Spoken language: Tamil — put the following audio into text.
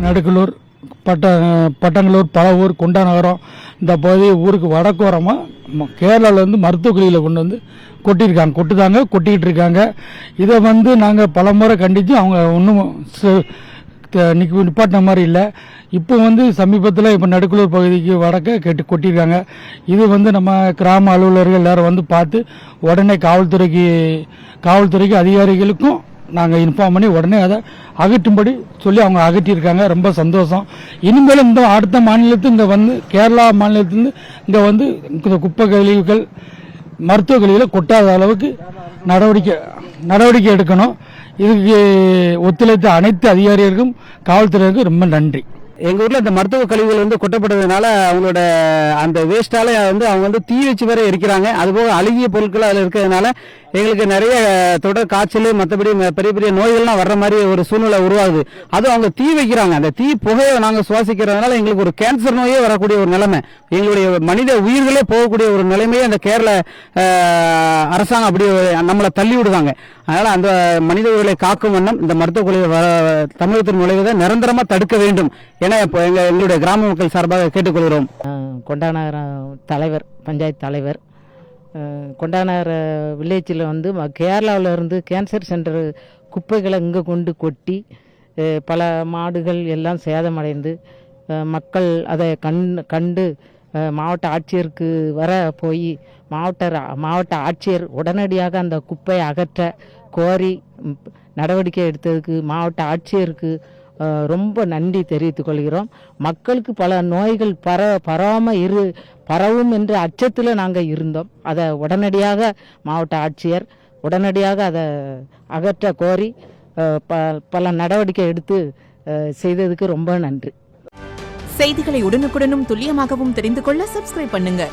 நடுக்கலூர், பட்டங்களூர், பழவூர், குண்டாநகரம் இந்த பகுதி ஊருக்கு வடக்கோரமாக கேரளாவிலேருந்து மருத்துவக் கழிவுகளை கொண்டு வந்து கொட்டிக்கிட்டு இருக்காங்க. இதை நாங்கள் பல முறை கண்டித்து அவங்க ஒன்றும் நிப்பாட்டின மாதிரி இல்லை. இப்போ சமீபத்தில் இப்போ நடுக்கலூர் பகுதிக்கு வடக்க கொட்டியிருக்காங்க. இது நம்ம கிராம அலுவலர்கள் எல்லாரும் பார்த்து உடனே காவல்துறைக்கு அதிகாரிகளுக்கும் நாங்கள் இன்ஃபார்ம் பண்ணி உடனே அதை அகற்றும்படி சொல்லி அவங்க அகற்றியிருக்காங்க. ரொம்ப சந்தோஷம். இனிமேலும் இந்த அடுத்த மாநிலத்து இங்கே கேரளா மாநிலத்திலிருந்து இங்கே இந்த குப்பை கழிவுகள், மருத்துவ கழிவுகளை கொட்டாத அளவுக்கு நடவடிக்கை எடுக்கணும். இதுக்கு ஒத்துழைத்த அனைத்து அதிகாரிகளுக்கும் காவல்துறையினருக்கும் ரொம்ப நன்றி. எங்கள் ஊரில் இந்த மருத்துவ கழிவுகள் கொட்டப்படுறதுனால அவங்களோட அந்த வேஸ்ட்டால் அவங்க தீ வச்சு வேற இருக்கிறாங்க. அதுபோக அழுகிய பொருட்கள் அதில் இருக்கிறதுனால எங்களுக்கு நிறைய தொடர் காய்ச்சல், மற்றபடி பெரிய பெரிய நோய்கள்லாம் வர்ற மாதிரி ஒரு சூழ்நிலை உருவாகுது. அதுவும் அவங்க தீ வைக்கிறாங்க. அந்த தீ புகையை நாங்கள் சுவாசிக்கிறதுனால எங்களுக்கு ஒரு கேன்சர் நோயே வரக்கூடிய ஒரு நிலைமை, எங்களுடைய மனித உயிர்களே போகக்கூடிய ஒரு நிலைமையே அந்த கேரள அரசாங்கம் அப்படி நம்மளை தள்ளி விடுவாங்க. அதனால அந்த மனித உயிர்களை காக்கும் வண்ணம் இந்த மருத்துவ கழிவு தமிழகத்தின் நுழைவதை நிரந்தரமாக தடுக்க வேண்டும் என எங்களுடைய கிராம மக்கள் சார்பாக கேட்டுக்கொள்கிறோம். கொண்டாநகர தலைவர், பஞ்சாயத்து தலைவர், கொண்டாநகர வில்லேஜில் கேரளாவில் இருந்து கேன்சர் சென்டர் குப்பைகளை இங்கே கொண்டு கொட்டி பல மாடுகள் எல்லாம் சேதமடைந்து மக்கள் அதை கண்டு மாவட்ட ஆட்சியருக்கு வர போய் மாவட்ட ஆட்சியர் உடனடியாக அந்த குப்பையை அகற்ற கோரி நடவடிக்கை எடுத்ததுக்கு மாவட்ட ஆட்சியருக்கு ரொம்ப நன்றி தெரிவித்துக் கொள்கிறோம். மக்களுக்கு பல நோய்கள் பரவும் என்ற அச்சத்தில் நாங்கள் இருந்தோம். அதை உடனடியாக மாவட்ட ஆட்சியர் உடனடியாக அதை அகற்ற கோரி பல நடவடிக்கை எடுத்து செய்ததுக்கு ரொம்ப நன்றி. செய்திகளை உடனுக்குடனும் துல்லியமாகவும் தெரிந்து கொள்ள சப்ஸ்கிரைப் பண்ணுங்க.